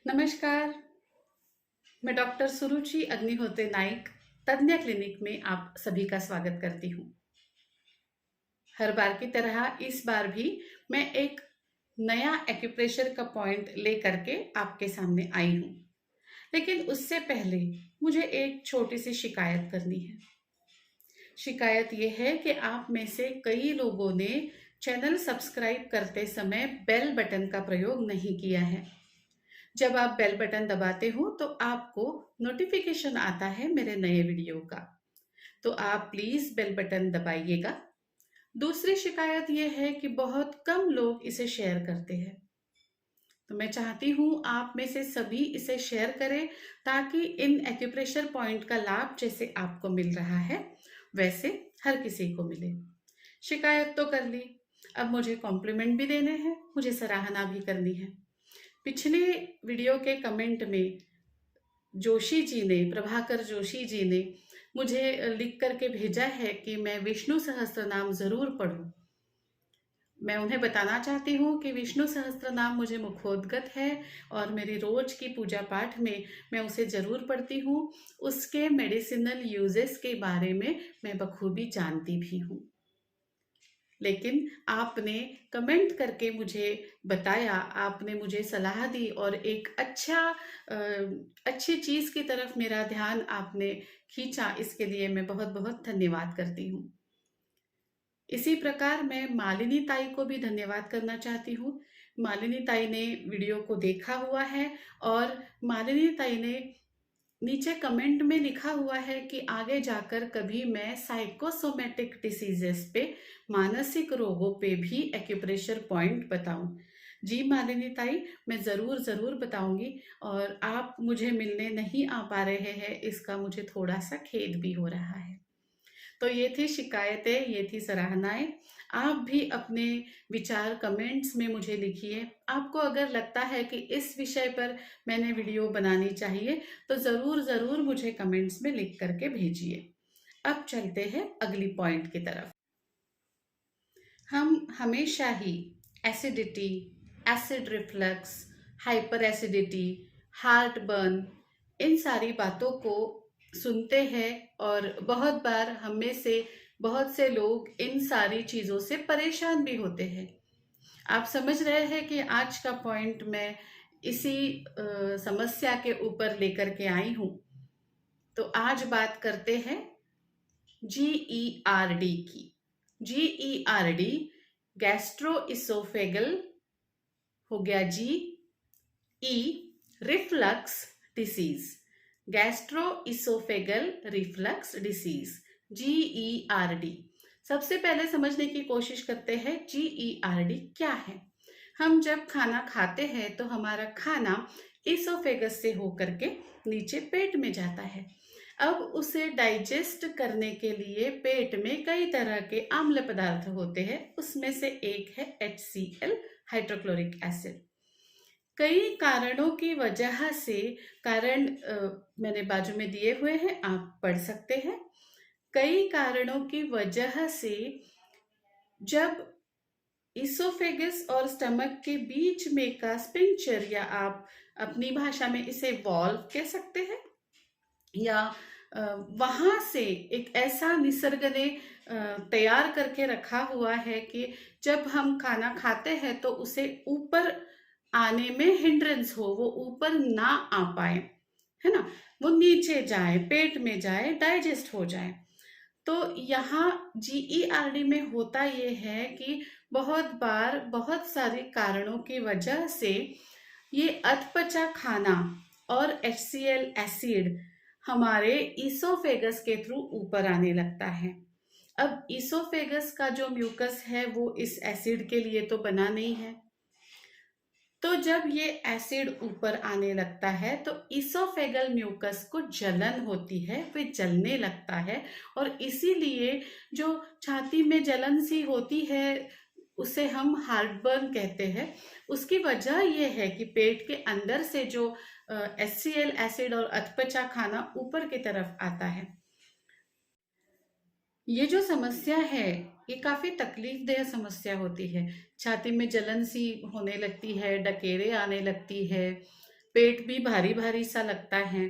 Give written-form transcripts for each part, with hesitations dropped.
नमस्कार। मैं डॉक्टर सुरुचि अग्निहोत्री नाइक तज्ञ क्लिनिक में आप सभी का स्वागत करती हूँ। हर बार की तरह इस बार भी मैं एक नया एक्यूप्रेशर का पॉइंट लेकर के आपके सामने आई हूँ। लेकिन उससे पहले मुझे एक छोटी सी शिकायत करनी है। शिकायत ये है कि आप में से कई लोगों ने चैनल सब्सक्राइब करते समय बेल बटन का प्रयोग नहीं किया है। जब आप बेल बटन दबाते हो तो आपको नोटिफिकेशन आता है मेरे नए वीडियो का। तो आप प्लीज बेल बटन दबाइएगा। दूसरी शिकायत यह है कि बहुत कम लोग इसे शेयर करते हैं। तो मैं चाहती हूँ आप में से सभी इसे शेयर करें ताकि इन एक्यूप्रेशर पॉइंट का लाभ जैसे आपको मिल रहा है वैसे हर किसी को मिले। शिकायत तो कर ली, अब मुझे कॉम्प्लीमेंट भी देने हैं, मुझे सराहना भी करनी है। पिछले वीडियो के कमेंट में प्रभाकर जोशी जी ने मुझे लिख करके भेजा है कि मैं विष्णु सहस्त्र नाम जरूर पढूं। मैं उन्हें बताना चाहती हूँ कि विष्णु सहस्त्र नाम मुझे मुखोद्गत है और मेरी रोज की पूजा पाठ में मैं उसे जरूर पढ़ती हूँ। उसके मेडिसिनल यूजेस के बारे में मैं बखूबी जानती भी हूँ। लेकिन आपने कमेंट करके मुझे बताया, आपने मुझे सलाह दी और एक अच्छी चीज़ की तरफ मेरा ध्यान आपने खींचा, इसके लिए मैं बहुत बहुत धन्यवाद करती हूँ। इसी प्रकार मैं मालिनी ताई को भी धन्यवाद करना चाहती हूँ। मालिनी ताई ने वीडियो को देखा हुआ है और मालिनी ताई ने नीचे कमेंट में लिखा हुआ है कि आगे जाकर कभी मैं साइकोसोमेटिक डिसीजेस पे, मानसिक रोगों पे भी एक्यूप्रेशर पॉइंट बताऊं। जी मालिनी ताई, मैं ज़रूर ज़रूर बताऊंगी और आप मुझे मिलने नहीं आ पा रहे हैं, इसका मुझे थोड़ा सा खेद भी हो रहा है। तो ये थी शिकायतें, ये थी सराहनाएं। आप भी अपने विचार कमेंट्स में मुझे लिखिए। आपको अगर लगता है कि इस विषय पर मैंने वीडियो बनानी चाहिए तो ज़रूर ज़रूर मुझे कमेंट्स में लिख करके भेजिए। अब चलते हैं अगली पॉइंट की तरफ। हम हमेशा ही acidity, acid reflux, hyper acidity, heart burn, इन सारी बातों को सुनते हैं और बहुत बार हम में से बहुत से लोग इन सारी चीज़ों से परेशान भी होते हैं। आप समझ रहे हैं कि आज का पॉइंट मैं इसी समस्या के ऊपर लेकर के आई हूँ। तो आज बात करते हैं GERD की। GERD गैस्ट्रो इसोफेगल हो गया, ई reflux disease, gastro oesophageal reflux disease, GERD। सबसे पहले समझने की कोशिश करते हैं GERD क्या है। हम जब खाना खाते हैं तो हमारा खाना इसोफेगस से होकर के नीचे पेट में जाता है। अब उसे डाइजेस्ट करने के लिए पेट में कई तरह के अम्ल पदार्थ होते हैं, उसमें से एक है HCl, हाइड्रोक्लोरिक एसिड। कई कारणों की वजह से, कारण मैंने बाजू में दिए हुए हैं, आप पढ़ सकते हैं। कई कारणों की वजह से जब इसोफेगस और स्टमक के बीच में का स्पिंक्चर, या आप अपनी भाषा में इसे वॉल्व कह सकते हैं, या वहां से एक ऐसा निसर्ग ने तैयार करके रखा हुआ है कि जब हम खाना खाते हैं तो उसे ऊपर आने में हिंड्रेंस हो, वो ऊपर ना आ पाए, है ना, वो नीचे जाए, पेट में जाए, डाइजेस्ट हो जाए। तो यहाँ GERD में होता ये है कि बहुत बार बहुत सारे कारणों की वजह से ये अधपचा खाना और HCl एसिड हमारे इसोफेगस के थ्रू ऊपर आने लगता है। अब इसोफेगस का जो म्यूकस है वो इस एसिड के लिए तो बना नहीं है, तो जब ये एसिड ऊपर आने लगता है तो इसोफेगल म्यूकस को जलन होती है, वे जलने लगता है। और इसीलिए जो छाती में जलन सी होती है उसे हम हार्टबर्न कहते हैं। उसकी वजह यह है कि पेट के अंदर से जो HCl एसिड और अधपचा खाना ऊपर की तरफ आता है। ये जो समस्या है ये काफी तकलीफदेह समस्या होती है। छाती में जलन सी होने लगती है, डकेरे आने लगती है, पेट भी भारी भारी सा लगता है।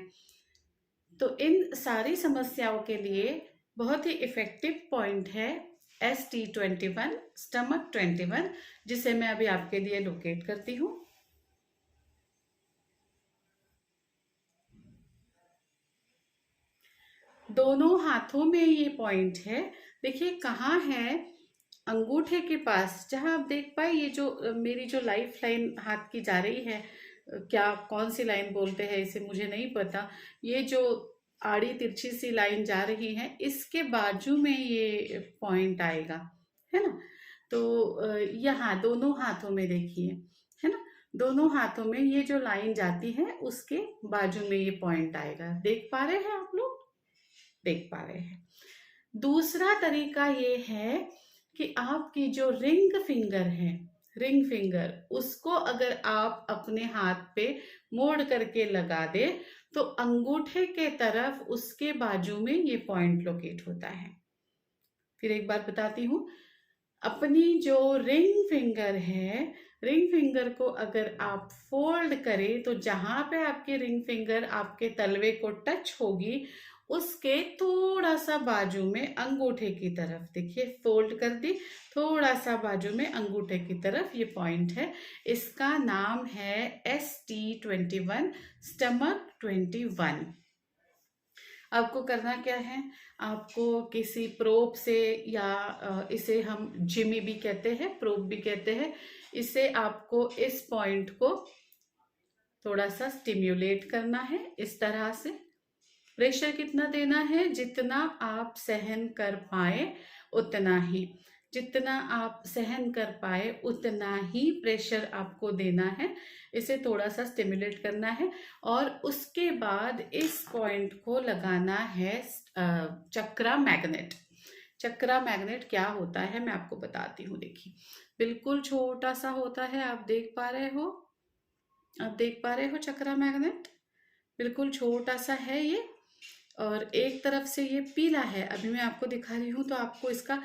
तो इन सारी समस्याओं के लिए बहुत ही इफ़ेक्टिव पॉइंट है ST21, स्टमक 21, जिसे मैं अभी आपके लिए लोकेट करती हूँ। दोनों हाथों में ये पॉइंट है। देखिए कहाँ है, अंगूठे के पास, जहाँ आप देख पाए ये जो मेरी जो लाइफ लाइन हाथ की जा रही है, क्या कौन सी लाइन बोलते हैं इसे मुझे नहीं पता, ये जो आड़ी तिरछी सी लाइन जा रही है इसके बाजू में ये पॉइंट आएगा, है ना। तो यहाँ दोनों हाथों में देखिए, है ना, दोनों हाथों में ये जो लाइन जाती है उसके बाजू में ये पॉइंट आएगा। देख पा रहे हैं आप लोग? देख पा रहे हैं। दूसरा तरीका ये है कि आपकी जो रिंग फिंगर है, रिंग फिंगर, उसको अगर आप अपने हाथ पे मोड़ करके लगा दे तो अंगूठे के तरफ उसके बाजू में ये पॉइंट लोकेट होता है। फिर एक बार बताती हूँ, अपनी जो रिंग फिंगर है, रिंग फिंगर को अगर आप फोल्ड करें तो जहां पे आपकी रिंग फिंगर आपके तलवे को टच होगी उसके थोड़ा सा बाजू में अंगूठे की तरफ, देखिए फोल्ड कर दी, थोड़ा सा बाजू में अंगूठे की तरफ ये पॉइंट है। इसका नाम है ST21, स्टमक 21। आपको करना क्या है, आपको किसी प्रोब से या इसे हम जिमी भी कहते हैं, प्रोब भी कहते हैं, इसे आपको इस पॉइंट को थोड़ा सा स्टिम्युलेट करना है। इस तरह से प्रेशर कितना देना है, जितना आप सहन कर पाए उतना ही, जितना आप सहन कर पाए उतना ही प्रेशर आपको देना है। इसे थोड़ा सा स्टिमुलेट करना है और उसके बाद इस पॉइंट को लगाना है चक्रा मैग्नेट। चक्रा मैग्नेट क्या होता है मैं आपको बताती हूँ। देखिए बिल्कुल छोटा सा होता है, आप देख पा रहे हो, आप देख पा रहे हो चक्रा मैग्नेट, बिल्कुल छोटा सा है ये। और एक तरफ से ये पीला है, अभी मैं आपको दिखा रही हूँ तो आपको इसका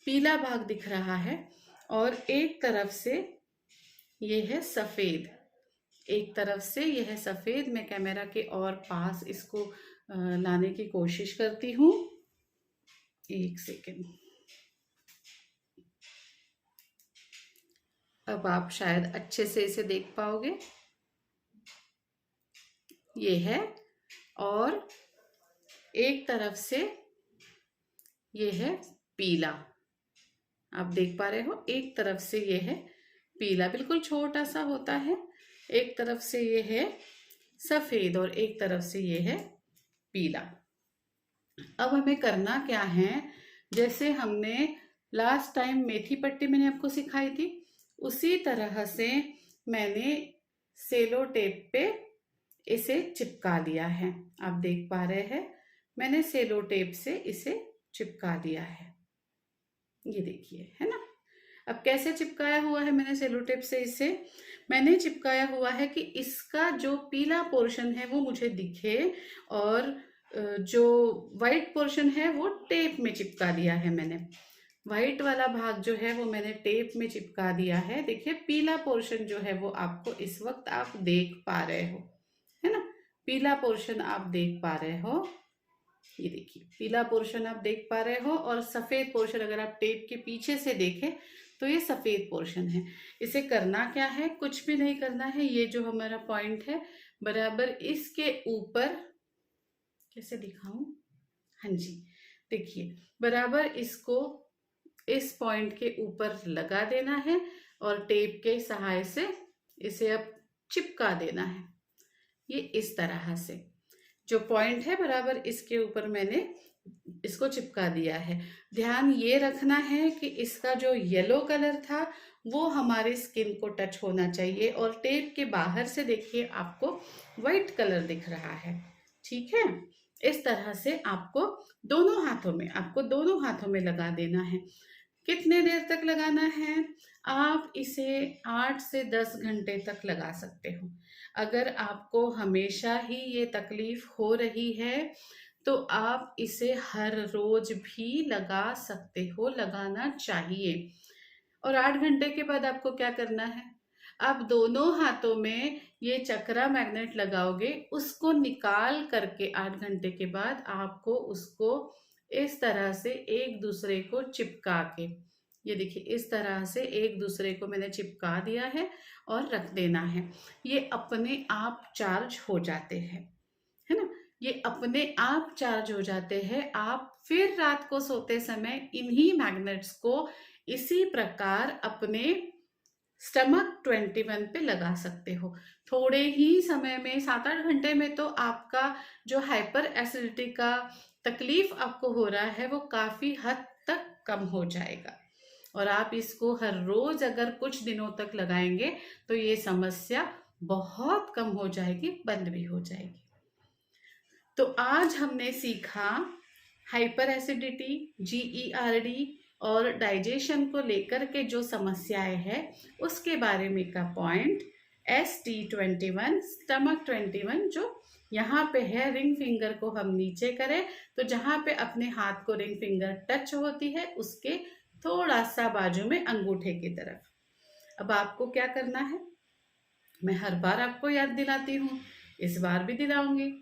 पीला भाग दिख रहा है, और एक तरफ से ये है सफेद, एक तरफ से ये है सफेद। मैं कैमरा के और पास इसको लाने की कोशिश करती हूँ, एक सेकेंड। अब आप शायद अच्छे से इसे देख पाओगे, ये है, और एक तरफ से ये है पीला, आप देख पा रहे हो, एक तरफ से ये है पीला, बिल्कुल छोटा सा होता है, एक तरफ से ये है सफेद और एक तरफ से ये है पीला। अब हमें करना क्या है, जैसे हमने लास्ट टाइम मेथी पट्टी मैंने आपको सिखाई थी, उसी तरह से मैंने सेलो टेप पे इसे चिपका दिया है। आप देख पा रहे हैं, मैंने सेलो टेप से इसे चिपका दिया है, ये देखिए, है ना। अब कैसे चिपकाया हुआ है मैंने सेलो टेप से, इसे मैंने चिपकाया हुआ है कि इसका जो पीला पोर्शन है वो मुझे दिखे, और जो वाइट पोर्शन है वो टेप में चिपका दिया है मैंने। व्हाइट वाला भाग जो है वो मैंने टेप में चिपका दिया है। देखिए पीला पोर्शन जो है वो आपको इस वक्त आप देख पा रहे हो, है ना, पीला पोर्शन आप देख पा रहे हो, ये देखिए पीला पोर्शन आप देख पा रहे हो, और सफेद पोर्शन अगर आप टेप के पीछे से देखें तो ये सफेद पोर्शन है। इसे करना क्या है, कुछ भी नहीं करना है, ये जो हमारा पॉइंट है बराबर इसके ऊपर, कैसे दिखाऊं, हाँ जी, देखिए बराबर इसको इस पॉइंट के ऊपर लगा देना है और टेप के सहाय से इसे अब चिपका देना है। ये इस तरह से जो पॉइंट है बराबर इसके ऊपर मैंने इसको चिपका दिया है। ध्यान ये रखना है कि इसका जो येलो कलर था वो हमारे स्किन को टच होना चाहिए, और टेप के बाहर से देखिए आपको व्हाइट कलर दिख रहा है, ठीक है। इस तरह से आपको दोनों हाथों में, आपको दोनों हाथों में लगा देना है। कितने देर तक लगाना है, आप इसे 8 से 10 घंटे तक लगा सकते हो। अगर आपको हमेशा ही ये तकलीफ हो रही है तो आप इसे हर रोज भी लगा सकते हो, लगाना चाहिए। और 8 घंटे के बाद आपको क्या करना है, आप दोनों हाथों में ये चक्रा मैग्नेट लगाओगे, उसको निकाल करके 8 घंटे के बाद आपको उसको इस तरह से एक दूसरे को चिपका के, ये देखिए इस तरह से एक दूसरे को मैंने चिपका दिया है और रख देना है। ये अपने आप चार्ज हो जाते हैं, है ना? ये अपने आप चार्ज हो जाते हैं। आप फिर रात को सोते समय इन्हीं मैग्नेट्स को इसी प्रकार अपने स्टमक 21 पे लगा सकते हो। थोड़े ही समय में 7-8 घंटे में तो आपका जो हाइपर एसिडिटी का तकलीफ आपको हो रहा है वो काफी हद तक कम हो जाएगा। और आप इसको हर रोज अगर कुछ दिनों तक लगाएंगे तो ये समस्या बहुत कम हो जाएगी, बंद भी हो जाएगी। तो आज हमने सीखा हाइपर एसिडिटी, GERD और डाइजेशन को लेकर के जो समस्याएं हैं उसके बारे में का पॉइंट ST21 स्टमक 21, जो यहाँ पे है रिंग फिंगर को हम नीचे करें तो जहाँ पे अपने हाथ को रिंग फिंगर टच होती है उसके थोड़ा सा बाजू में अंगूठे की तरफ। अब आपको क्या करना है, मैं हर बार आपको याद दिलाती हूँ, इस बार भी दिलाऊंगी।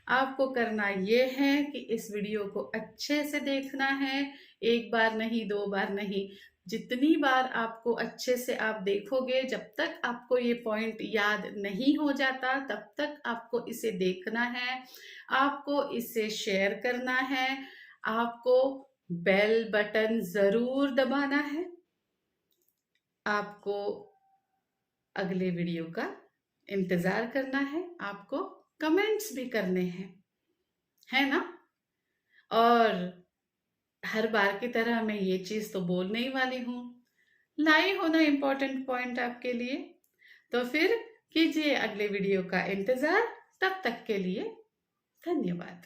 आपको करना ये है कि इस वीडियो को अच्छे से देखना है, एक बार नहीं, 2 बार नहीं, जितनी बार आपको अच्छे से आप देखोगे, जब तक आपको ये पॉइंट याद नहीं हो जाता तब तक आपको इसे देखना है, आपको इसे शेयर करना है, आपको बेल बटन जरूर दबाना है, आपको अगले वीडियो का इंतजार करना है, आपको कमेंट्स भी करने हैं, है ना? और हर बार की तरह मैं ये चीज तो बोलने ही वाली हूँ, लाई हो ना इम्पोर्टेंट पॉइंट आपके लिए। तो फिर कीजिए अगले वीडियो का इंतजार। तब तक के लिए धन्यवाद।